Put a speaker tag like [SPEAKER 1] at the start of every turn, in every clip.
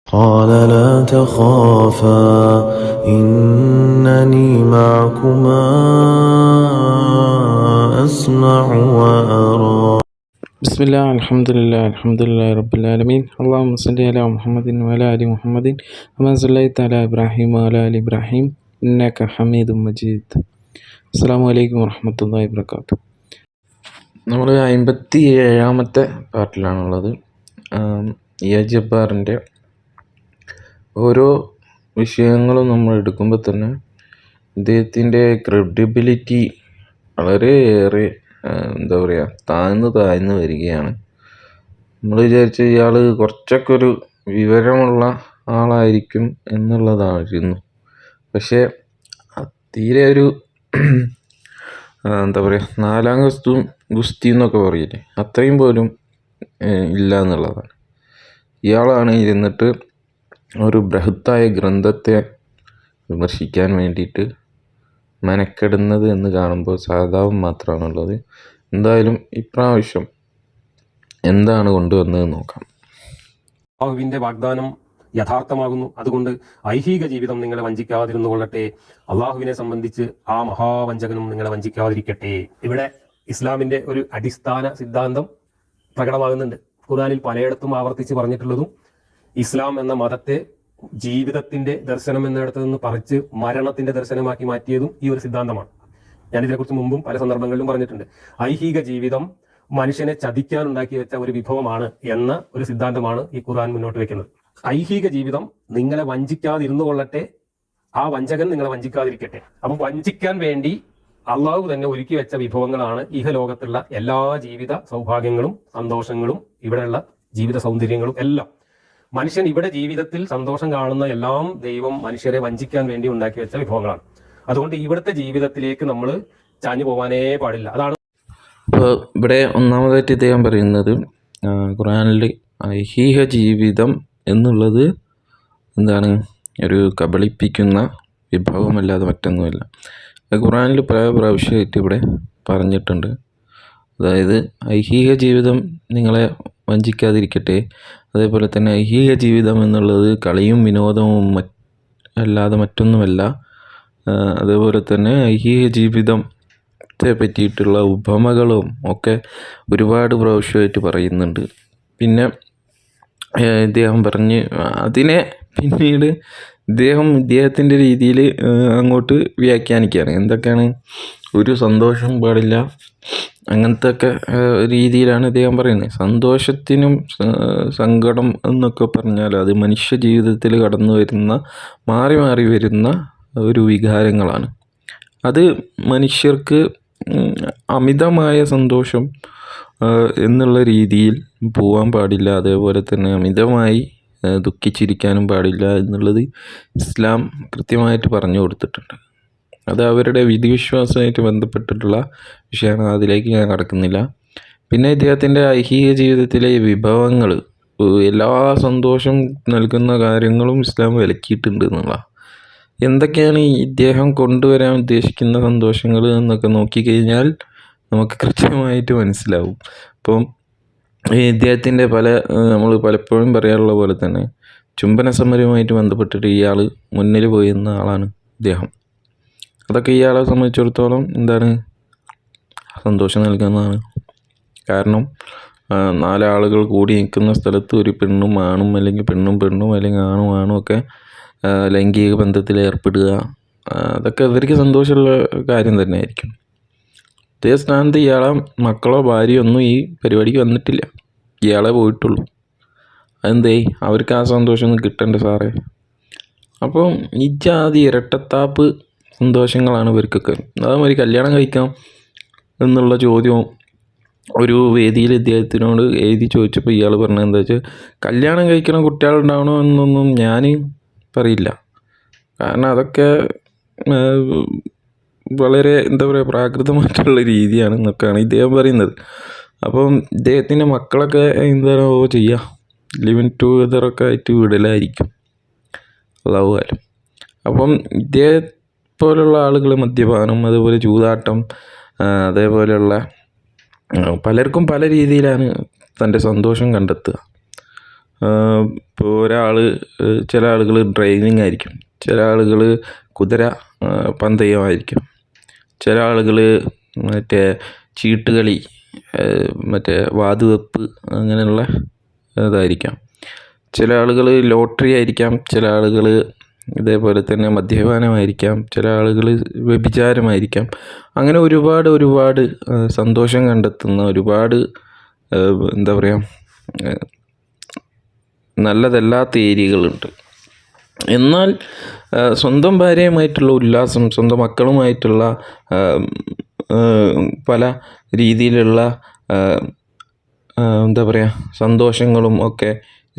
[SPEAKER 1] قال لا تخافا إنني معكما أسمع وأرى.
[SPEAKER 2] بسم الله الحمد لله رب العالمين. اللهم صل على محمد وعلى آل محمد كما صليت على إبراهيم وعلى آل إبراهيم إنك حميد مجيد. അസ്സലാമു അലൈക്കും വറഹ്മത്തുള്ളാഹി വബറകാതുഹു. നമ്മൾ 57-ാമത്തെ പാർട്ടിലാണുള്ളത്. എ ജബ്ബാറിൻ്റെ ഓരോ വിഷയങ്ങളും നമ്മൾ എടുക്കുമ്പോൾ തന്നെ ഇദ്ദേഹത്തിൻ്റെ ക്രെഡിബിലിറ്റി വളരെയേറെ താഴ്ന്നു വരികയാണ്. നമ്മൾ വിചാരിച്ച ഇയാൾ കുറച്ചൊക്കെ ഒരു വിവരമുള്ള ആളായിരിക്കും എന്നുള്ളതായിരുന്നു. പക്ഷേ തീരെ ഒരു നാലാം ഗുസ്തി എന്നൊക്കെ പറയില്ലേ, അത്രയും പോലും ഇല്ല എന്നുള്ളതാണ്. ഇയാളാണ് ഇരുന്നിട്ട് ഒരു ബൃഹത്തായ ഗ്രന്ഥത്തെ വിമർശിക്കാൻ വേണ്ടിയിട്ട് മെനക്കെടുന്നത് എന്ന് കാണുമ്പോൾ സഹതാപം മാത്രമാണുള്ളത്. എന്തായാലും ഇപ്രാവശ്യം എന്താണ് കൊണ്ടുവന്നത് നോക്കാം.
[SPEAKER 3] അള്ളാഹുവിന്റെ വാഗ്ദാനം യഥാർത്ഥമാകുന്നു. അതുകൊണ്ട് ഐഹിക ജീവിതം നിങ്ങളെ വഞ്ചിക്കാതിരുന്നു കൊള്ളട്ടെ. അള്ളാഹുവിനെ സംബന്ധിച്ച് ആ മഹാവഞ്ചകനും നിങ്ങളെ വഞ്ചിക്കാതിരിക്കട്ടെ. ഇവിടെ ഇസ്ലാമിന്റെ ഒരു അടിസ്ഥാന സിദ്ധാന്തം പ്രകടമാകുന്നുണ്ട്. ഖുർആനിൽ പലയിടത്തും ആവർത്തിച്ച് പറഞ്ഞിട്ടുള്ളതും ഇസ്ലാം എന്ന മതത്തെ ജീവിതത്തിന്റെ ദർശനം എന്നിടത്ത് നിന്ന് പറിച്ച് മരണത്തിന്റെ ദർശനമാക്കി മാറ്റിയതും ഈ ഒരു സിദ്ധാന്തമാണ്. ഞാനിതിനെക്കുറിച്ച് മുമ്പും പല സന്ദർഭങ്ങളിലും പറഞ്ഞിട്ടുണ്ട്. ഐഹിക ജീവിതം മനുഷ്യനെ ചതിക്കാൻ ഉണ്ടാക്കി വെച്ച ഒരു വിഭവമാണ് എന്ന ഒരു സിദ്ധാന്തമാണ് ഈ ഖുർആൻ മുന്നോട്ട് വെക്കുന്നത്. ഐഹിക ജീവിതം നിങ്ങളെ വഞ്ചിക്കാതിരുന്നു കൊള്ളട്ടെ, ആ വഞ്ചകൻ നിങ്ങളെ വഞ്ചിക്കാതിരിക്കട്ടെ. അപ്പൊ വഞ്ചിക്കാൻ വേണ്ടി അള്ളാഹു തന്നെ ഒരുക്കി വെച്ച വിഭവങ്ങളാണ് ഇഹലോകത്തുള്ള എല്ലാ ജീവിത സൗഭാഗ്യങ്ങളും സന്തോഷങ്ങളും ഇവിടെയുള്ള ജീവിത സൗന്ദര്യങ്ങളും എല്ലാം. മനുഷ്യൻ ഇവിടെ ജീവിതത്തിൽ സന്തോഷം കാണുന്ന എല്ലാം ദൈവം മനുഷ്യരെ വഞ്ചിക്കാൻ വേണ്ടി ഉണ്ടാക്കി വെച്ച വിഭവങ്ങളാണ്. അതുകൊണ്ട് ഇവിടുത്തെ ജീവിതത്തിലേക്ക് നമ്മൾ ചാഞ്ഞു പോകാനേ പാടില്ല. അതാണ്
[SPEAKER 2] അപ്പോൾ ഇവിടെ ഒന്നാമതായിട്ട് ഇദ്ദേഹം പറയുന്നത് ഖുർആനിൽ ഐഹിക ജീവിതം എന്നുള്ളത് എന്താണ്, ഒരു കബളിപ്പിക്കുന്ന വിഭവമല്ലാതെ മറ്റൊന്നുമില്ല. ഖുർആനിൽ പല പ്രാവശ്യമായിട്ട് ഇവിടെ പറഞ്ഞിട്ടുണ്ട്. അതായത് ഐഹിക ജീവിതം നിങ്ങളെ വഞ്ചിക്കാതിരിക്കട്ടെ. അതേപോലെ തന്നെ ഐഹിക ജീവിതം എന്നുള്ളത് കളിയും വിനോദവും അല്ലാതെ മറ്റൊന്നുമല്ല. അതേപോലെ തന്നെ ഐഹിക ജീവിതത്തെ പറ്റിയിട്ടുള്ള ഉപമകളും ഒക്കെ ഒരുപാട് പ്രാവശ്യമായിട്ട് പറയുന്നുണ്ട്. പിന്നെ ഇദ്ദേഹം പറഞ്ഞ് അതിനെ പിന്നീട് ഇദ്ദേഹത്തിൻ്റെ രീതിയിൽ അങ്ങോട്ട് വ്യാഖ്യാനിക്കുകയാണ്. എന്തൊക്കെയാണ്, ഒരു സന്തോഷം പാടില്ല, അങ്ങനത്തെ ഒക്കെ രീതിയിലാണ് ഇദ്ദേഹം പറയുന്നത്. സന്തോഷത്തിനും സങ്കടം എന്നൊക്കെ പറഞ്ഞാൽ അത് മനുഷ്യ ജീവിതത്തിൽ കടന്നു വരുന്ന മാറി മാറി വരുന്ന ഒരു വികാരങ്ങളാണ്. അത് മനുഷ്യർക്ക് അമിതമായ സന്തോഷം എന്നുള്ള രീതിയിൽ പോകാൻ പാടില്ല. അതേപോലെ തന്നെ അമിതമായി ദുഃഖിച്ചിരിക്കാനും പാടില്ല എന്നുള്ളത് ഇസ്ലാം കൃത്യമായിട്ട് പറഞ്ഞു കൊടുത്തിട്ടുണ്ട്. അത് അവരുടെ വിധിവിശ്വാസമായിട്ട് ബന്ധപ്പെട്ടിട്ടുള്ള വിഷയമാണ്. അതിലേക്ക് ഞാൻ കടക്കുന്നില്ല. പിന്നെ ഇദ്ദേഹത്തിൻ്റെ ഐഹിക ജീവിതത്തിലെ വിഭവങ്ങൾ, എല്ലാ സന്തോഷം നൽകുന്ന കാര്യങ്ങളും ഇസ്ലാം വിലക്കിയിട്ടുണ്ട് എന്നുള്ള. എന്തൊക്കെയാണ് ഇദ്ദേഹം കൊണ്ടുവരാൻ ഉദ്ദേശിക്കുന്ന സന്തോഷങ്ങൾ എന്നൊക്കെ നോക്കിക്കഴിഞ്ഞാൽ നമുക്ക് കൃത്യമായിട്ട് മനസ്സിലാവും. ഇപ്പം ഇദ്ദേഹത്തിൻ്റെ നമ്മൾ പലപ്പോഴും പറയാറുള്ള പോലെ തന്നെ ചുംബന സമരവുമായിട്ട് ബന്ധപ്പെട്ടിട്ട് ഇയാൾ മുന്നിൽ പോയിരുന്ന ആളാണ് ഇദ്ദേഹം. അതൊക്കെ ഇയാളെ സംബന്ധിച്ചിടത്തോളം എന്താണ്, സന്തോഷം നൽകുന്നതാണ്. കാരണം 4 ആളുകൾ കൂടി നിൽക്കുന്ന സ്ഥലത്ത് ഒരു പെണ്ണും ആണും അല്ലെങ്കിൽ പെണ്ണും അല്ലെങ്കിൽ ആണും ഒക്കെ ലൈംഗിക ബന്ധത്തിൽ ഏർപ്പെടുക, അതൊക്കെ ഇവർക്ക് സന്തോഷമുള്ള കാര്യം തന്നെ ആയിരിക്കും. അതേ സ്ഥാനത്ത് ഇയാളെ മക്കളോ ഭാര്യയോ ഒന്നും ഈ പരിപാടിക്ക് വന്നിട്ടില്ല, ഇയാളെ പോയിട്ടുള്ളൂ. അതെന്തേ, അവർക്ക് ആ സന്തോഷമൊന്നും കിട്ടണ്ടേ സാറേ? അപ്പം ഈ ജാതി ഇരട്ടത്താപ്പ് സന്തോഷങ്ങളാണ് ഇവർക്കൊക്കെ. അതേമാതിരി കല്യാണം കഴിക്കാം എന്നുള്ള ചോദ്യവും ഒരു വേദിയിൽ ഇദ്ദേഹത്തിനോട് എഴുതി ചോദിച്ചപ്പോൾ ഇയാൾ പറഞ്ഞത് എന്താ വെച്ചാൽ, കല്യാണം കഴിക്കണം കുട്ടികളുണ്ടാവണോ എന്നൊന്നും ഞാൻ പറയില്ല. കാരണം അതൊക്കെ വളരെ പ്രാകൃതമായിട്ടുള്ള രീതിയാണ് എന്നൊക്കെയാണ് ഇദ്ദേഹം പറയുന്നത്. അപ്പം ഇദ്ദേഹത്തിൻ്റെ മക്കളൊക്കെ എന്താണോ ചെയ്യുക, ലിവിങ് ടുഗദറൊക്കെ ആയിട്ട് വിടലായിരിക്കും അല്ലാഹു ആലം. അപ്പം പോലുള്ള ആളുകൾ മദ്യപാനം, അതുപോലെ ചൂതാട്ടം, അതേപോലെയുള്ള പലർക്കും പല രീതിയിലാണ് തൻ്റെ സന്തോഷം കണ്ടെത്തുക. ഇപ്പോൾ ചില ആളുകൾ ഡ്രൈവിംഗ് ആയിരിക്കും, ചില ആളുകൾ കുതിര പന്തയമായിരിക്കും, ചില ആളുകൾ മറ്റേ ചീട്ടുകളി, മറ്റേ വാതുവെപ്പ് അങ്ങനെയുള്ള ഇതായിരിക്കാം, ചില ആളുകൾ ലോട്ടറി ആയിരിക്കാം, ചില ആളുകൾ ഇതേപോലെ തന്നെ മദ്യപാനമായിരിക്കാം, ചില ആളുകൾ വ്യഭിചാരമായിരിക്കാം. അങ്ങനെ ഒരുപാട് സന്തോഷം കണ്ടെത്തുന്ന ഒരുപാട് എന്താ പറയുക നല്ലതല്ലാത്ത ഏരിയകളുണ്ട്. എന്നാൽ സ്വന്തം ഭാര്യയുമായിട്ടുള്ള ഉല്ലാസം, സ്വന്തം മക്കളുമായിട്ടുള്ള പല രീതിയിലുള്ള എന്താ പറയുക സന്തോഷങ്ങളും ഒക്കെ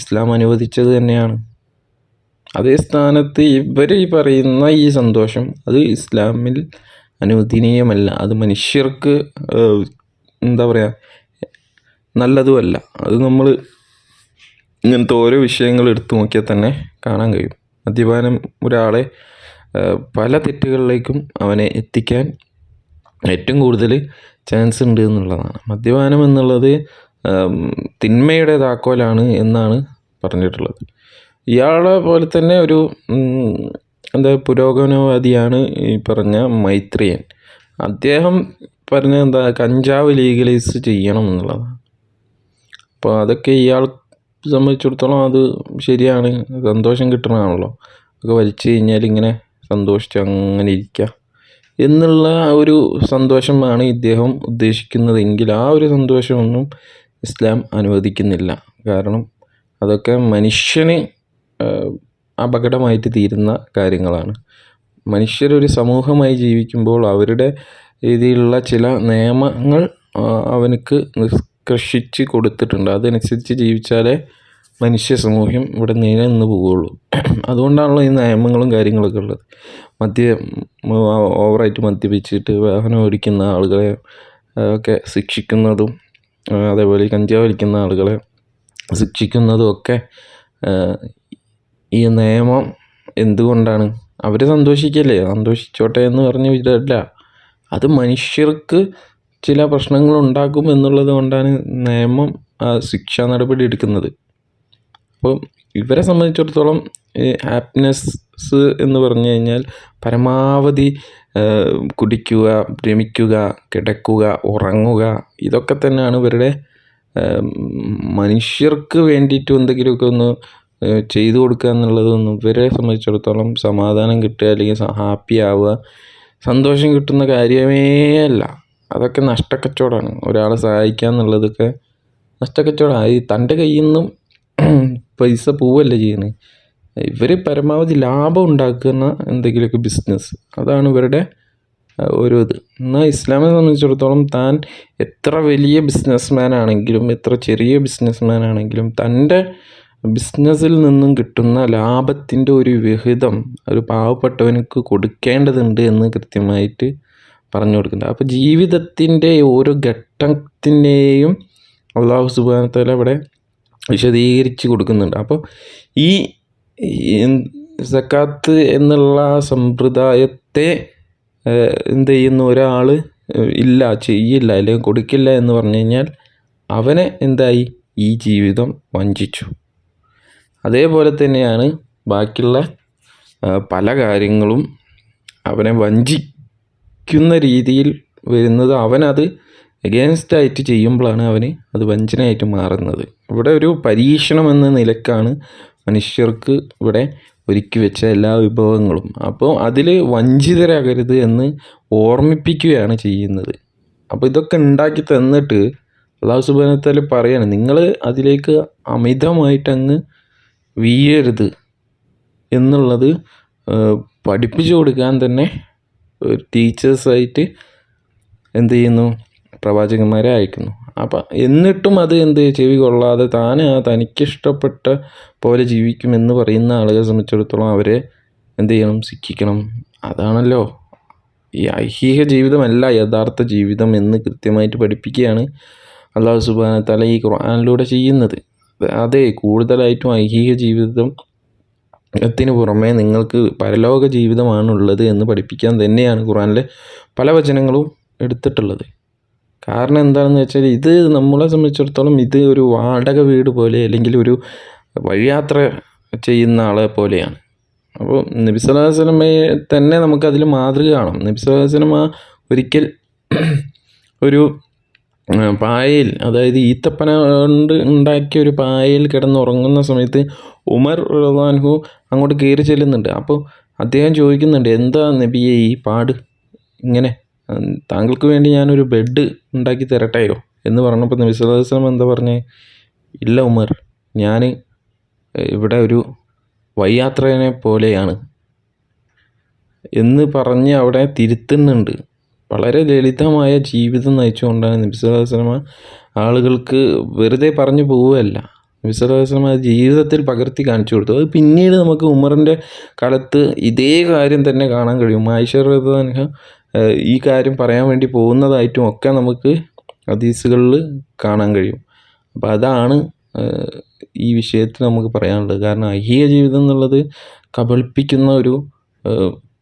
[SPEAKER 2] ഇസ്ലാം അനുവദിച്ചത് തന്നെയാണ്. അതേ സ്ഥാനത്ത് ഇവർ ഈ പറയുന്ന ഈ സന്തോഷം അത് ഇസ്ലാമിൽ അനുവദനീയമല്ല, അത് മനുഷ്യർക്ക് എന്താ പറയുക നല്ലതുമല്ല. അത് നമ്മൾ ഇങ്ങനത്തെ ഓരോ വിഷയങ്ങൾ എടുത്തു നോക്കിയാൽ തന്നെ കാണാൻ കഴിയും. മദ്യപാനം ഒരാളെ പല തെറ്റുകളിലേക്കും അവനെ എത്തിക്കാൻ ഏറ്റവും കൂടുതൽ ചാൻസ് ഉണ്ട് എന്നുള്ളതാണ്. മദ്യപാനം എന്നുള്ളത് തിന്മയുടെ താക്കോലാണ് എന്നാണ് പറഞ്ഞിട്ടുള്ളത്. ഇയാളെ പോലെ തന്നെ ഒരു പുരോഗമനവാദിയാണ് ഈ പറഞ്ഞ മൈത്രേയൻ. അദ്ദേഹം പറഞ്ഞ കഞ്ചാവ് ലീഗലൈസ് ചെയ്യണം എന്നുള്ളതാണ്. അപ്പോൾ അതൊക്കെ ഇയാളെ സംബന്ധിച്ചിടത്തോളം അത് ശരിയാണ്, സന്തോഷം കിട്ടണമാണല്ലോ. ഒക്കെ വലിച്ചു കഴിഞ്ഞാൽ ഇങ്ങനെ സന്തോഷിച്ച് അങ്ങനെ ഇരിക്കുക എന്നുള്ള ഒരു സന്തോഷമാണ് ഇദ്ദേഹം ഉദ്ദേശിക്കുന്നതെങ്കിൽ ആ ഒരു സന്തോഷമൊന്നും ഇസ്ലാം അനുവദിക്കുന്നില്ല. കാരണം അതൊക്കെ മനുഷ്യന് അപകടമായിട്ട് തീരുന്ന കാര്യങ്ങളാണ്. മനുഷ്യരൊരു സമൂഹമായി ജീവിക്കുമ്പോൾ അവരുടെ രീതിയിലുള്ള ചില നിയമങ്ങൾ അവനക്ക് നിഷ്കർഷിച്ച് കൊടുത്തിട്ടുണ്ട്. അതനുസരിച്ച് ജീവിച്ചാലേ മനുഷ്യ സമൂഹം ഇവിടെ നിലനിന്ന് പോവുകയുള്ളൂ. അതുകൊണ്ടാണല്ലോ ഈ നിയമങ്ങളും കാര്യങ്ങളൊക്കെ ഉള്ളത്. ഓവറായിട്ട് മദ്യപിച്ചിട്ട് വാഹനം ഓടിക്കുന്ന ആളുകളെ ഒക്കെ ശിക്ഷിക്കുന്നതും അതേപോലെ കഞ്ചാവ് വലിക്കുന്ന ആളുകളെ ശിക്ഷിക്കുന്നതും ഒക്കെ ഈ നിയമം എന്തുകൊണ്ടാണ്? അവർ സന്തോഷിച്ചോട്ടെ എന്ന് പറഞ്ഞ് വിടല്ല. അത് മനുഷ്യർക്ക് ചില പ്രശ്നങ്ങൾ ഉണ്ടാക്കും എന്നുള്ളത് കൊണ്ടാണ് നിയമം ശിക്ഷാ നടപടി എടുക്കുന്നത്. അപ്പോൾ ഇവരെ സംബന്ധിച്ചിടത്തോളം ഹാപ്പിനെസ് എന്ന് പറഞ്ഞു കഴിഞ്ഞാൽ പരമാവധി കുടിക്കുക, രമിക്കുക, കിടക്കുക, ഉറങ്ങുക, ഇതൊക്കെ തന്നെയാണ് ഇവരുടെ. മനുഷ്യർക്ക് വേണ്ടിയിട്ട് എന്തെങ്കിലുമൊക്കെ ഒന്ന് ചെയ്തു കൊടുക്കുക എന്നുള്ളതൊന്നും ഇവരെ സംബന്ധിച്ചിടത്തോളം സമാധാനം കിട്ടുക അല്ലെങ്കിൽ ഹാപ്പി ആവുക, സന്തോഷം കിട്ടുന്ന കാര്യമേ അല്ല. അതൊക്കെ നഷ്ടക്കച്ചവടമാണ്. ഒരാളെ സഹായിക്കുക എന്നുള്ളതൊക്കെ നഷ്ടക്കച്ചവടമാണ്. തൻ്റെ കയ്യിൽ നിന്നും പൈസ പോവല്ല ചെയ്യുന്നത്. ഇവർ പരമാവധി ലാഭം ഉണ്ടാക്കുന്ന എന്തെങ്കിലുമൊക്കെ ബിസിനസ്, അതാണ് ഇവരുടെ ഒരു ഇത്. എന്നാൽ ഇസ്ലാമിനെ സംബന്ധിച്ചിടത്തോളം താൻ എത്ര വലിയ ബിസിനസ്മാൻ ആണെങ്കിലും എത്ര ചെറിയ ബിസിനസ്മാൻ ആണെങ്കിലും തൻ്റെ ബിസിനസ്സിൽ നിന്നും കിട്ടുന്ന ലാഭത്തിൻ്റെ ഒരു വിഹിതം ഒരു പാവപ്പെട്ടവനക്ക് കൊടുക്കേണ്ടതുണ്ട് എന്ന് കൃത്യമായിട്ട് പറഞ്ഞു കൊടുക്കുന്നുണ്ട്. അപ്പോൾ ജീവിതത്തിൻ്റെ ഓരോ ഘട്ടത്തിൻ്റെയും അല്ലാഹു സുബ്ഹാനഹു വ തആല ഇവിടെ വിശദീകരിച്ച് കൊടുക്കുന്നുണ്ട്. അപ്പോൾ ഈ സക്കാത്ത് എന്നുള്ള സമ്പ്രദായത്തെ എന്ത് ചെയ്യുന്നു, ഒരാൾ ചെയ്യില്ല അല്ലെങ്കിൽ കൊടുക്കില്ല എന്ന് പറഞ്ഞു കഴിഞ്ഞാൽ അവനെ എന്തായി, ഈ ജീവിതം വഞ്ചിച്ചു. അതേപോലെ തന്നെയാണ് ബാക്കിയുള്ള പല കാര്യങ്ങളും അവനെ വഞ്ചിക്കുന്ന രീതിയിൽ വരുന്നത്. അവനത് എഗെയിൻസ്റ്റായിട്ട് ചെയ്യുമ്പോഴാണ് അവന് അത് വഞ്ചനയായിട്ട് മാറുന്നത്. ഇവിടെ ഒരു പരീക്ഷണം എന്ന നിലക്കാണ് മനുഷ്യർക്ക് ഇവിടെ ഒരുക്കി വെച്ച എല്ലാ വിഭവങ്ങളും. അപ്പോൾ അതിൽ വഞ്ചിതരാകരുത് എന്ന് ഓർമ്മിപ്പിക്കുകയാണ് ചെയ്യുന്നത്. അപ്പോൾ ഇതൊക്കെ ഉണ്ടാക്കി തന്നിട്ട് അല്ലാഹു സുബ്ഹാനഹു വ തആല പറയാണ്, നിങ്ങൾ അതിലേക്ക് അമിതമായിട്ടങ്ങ് വീഴരുത് എന്നുള്ളത് പഠിപ്പിച്ചു കൊടുക്കാൻ തന്നെ ടീച്ചേഴ്സായിട്ട് എന്ത് ചെയ്യുന്നു, പ്രവാചകന്മാരെ അയക്കുന്നു. അപ്പം എന്നിട്ടും അത് ചെവി കൊള്ളാതെ തനിക്കിഷ്ടപ്പെട്ട പോലെ ജീവിക്കുമെന്ന് പറയുന്ന ആളുകളെ സംബന്ധിച്ചിടത്തോളം അവരെ എന്ത് ചെയ്യണം, ശിക്ഷിക്കണം. അതാണല്ലോ ഈ ഐഹിക ജീവിതമല്ല യഥാർത്ഥ ജീവിതം എന്ന് കൃത്യമായിട്ട് പഠിപ്പിക്കുകയാണ് അല്ലാഹു സുബ്ഹാനഹു വ തആല ഈ ഖുർആനിലൂടെ ചെയ്യുന്നത്. അതെ, കൂടുതലായിട്ടും ഐഹിക ജീവിതത്തിന് പുറമെ നിങ്ങൾക്ക് പരലോക ജീവിതമാണുള്ളത് എന്ന് പഠിപ്പിക്കാൻ തന്നെയാണ് ഖുർആനിലെ പല വചനങ്ങളും എടുത്തിട്ടുള്ളത്. കാരണം എന്താണെന്ന് വെച്ചാൽ ഇത് നമ്മളെ സംബന്ധിച്ചിടത്തോളം ഇത് ഒരു വാടക വീട് പോലെ അല്ലെങ്കിൽ ഒരു വഴിയാത്ര ചെയ്യുന്ന ആളെ പോലെയാണ്. അപ്പോൾ നബി സല്ലല്ലാഹു അലൈഹി വസല്ലമയെ തന്നെ നമുക്കതിൽ മാതൃക കാണാം. നബി സല്ലല്ലാഹു അലൈഹി വസല്ലമ ഒരിക്കൽ ഒരു പായയിൽ, അതായത് ഈത്തപ്പന കൊണ്ട് ഉണ്ടാക്കിയ ഒരു പായയിൽ കിടന്നുറങ്ങുന്ന സമയത്ത് ഉമർ റളിയല്ലാഹു അൻഹു അങ്ങോട്ട് കയറി ചെല്ലുന്നുണ്ട്. അപ്പോൾ അദ്ദേഹം ചോദിക്കുന്നുണ്ട്, എന്താ നബിയെ ഈ പാട് ഇങ്ങനെ, താങ്കൾക്ക് വേണ്ടി ഞാനൊരു ബെഡ് ഉണ്ടാക്കി തരട്ടെയോ എന്ന് പറഞ്ഞപ്പോൾ നബി സല്ലല്ലാഹു അലൈഹി വസല്ലം എന്താ പറഞ്ഞേ, ഇല്ല ഉമർ, ഞാൻ ഇവിടെ ഒരു വഴിയാത്രനെ പോലെയാണ് എന്ന് പറഞ്ഞ് അവിടെ തിരുത്തുന്നുണ്ട്. വളരെ ലളിതമായ ജീവിതം നയിച്ചുകൊണ്ടാണ് നബി സല്ലല്ലാഹു അലൈഹി വസല്ലമ ആളുകൾക്ക് വെറുതെ പറഞ്ഞു പോവുകയല്ല. നബി സല്ലല്ലാഹു അലൈഹി വസല്ലമ ജീവിതത്തിൽ പകർത്തി കാണിച്ചു കൊടുത്തു. അത് പിന്നീട് നമുക്ക് ഉമറിൻ്റെ കാലത്ത് ഇതേ കാര്യം തന്നെ കാണാൻ കഴിയും. ആയിഷ റളിയല്ലാഹു അൻഹ ഈ കാര്യം പറയാൻ വേണ്ടി പോകുന്നതായിട്ടും ഒക്കെ നമുക്ക് ഹദീസുകളിൽ കാണാൻ കഴിയും. അപ്പോൾ അതാണ് ഈ വിഷയത്തിൽ നമുക്ക് പറയാനുള്ളത്. കാരണം ഐഹിക ജീവിതം എന്നുള്ളത് കബളിപ്പിക്കുന്ന ഒരു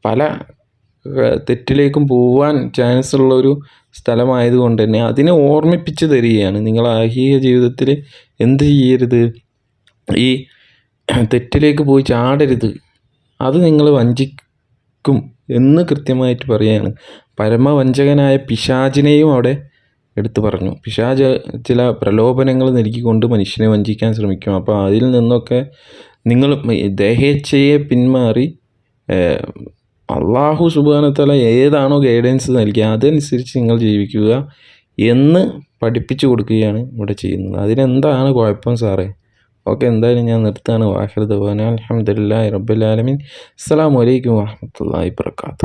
[SPEAKER 2] പല തെറ്റിലേക്കും പോവാൻ ചാൻസ് ഉള്ളൊരു സ്ഥലമായതുകൊണ്ട് തന്നെ അതിനെ ഓർമ്മിപ്പിച്ച് തരികയാണ്. നിങ്ങൾ ഐഹിക ജീവിതത്തിൽ എന്ത് ചെയ്യരുത്, ഈ തെറ്റിലേക്ക് പോയി ചാടരുത്, അത് നിങ്ങൾ വഞ്ചിക്കും എന്ന് കൃത്യമായിട്ട് പറയുകയാണ്. പരമവഞ്ചകനായ പിശാചിനെയും അവിടെ എടുത്തു പറഞ്ഞു. പിശാച് ചില പ്രലോഭനങ്ങൾ നൽകിക്കൊണ്ട് മനുഷ്യനെ വഞ്ചിക്കാൻ ശ്രമിക്കും. അപ്പോൾ അതിൽ നിന്നൊക്കെ നിങ്ങൾ ദേഹേച്ഛയെ പിന്മാറി അള്ളാഹു സുബ്ഹാനഹു വ തആല ഏതാണോ ഗൈഡൻസ് നൽകിയ അതനുസരിച്ച് നിങ്ങൾ ജീവിക്കുക എന്ന് പഠിപ്പിച്ചു കൊടുക്കുകയാണ് ഇവിടെ ചെയ്യുന്നത്. അതിനെന്താണ് കുഴപ്പം സാറേ? ഓക്കെ, എന്തായാലും ഞാൻ നിർത്തുകയാണ്. വാഹിർ ദഅ്വാനാ അൽഹംദുലില്ലാഹി റബ്ബിൽ ആലമീൻ. അസ്സലാമു അലൈക്കും വറഹ്മത്തുള്ളാഹി വബറകാതുഹു.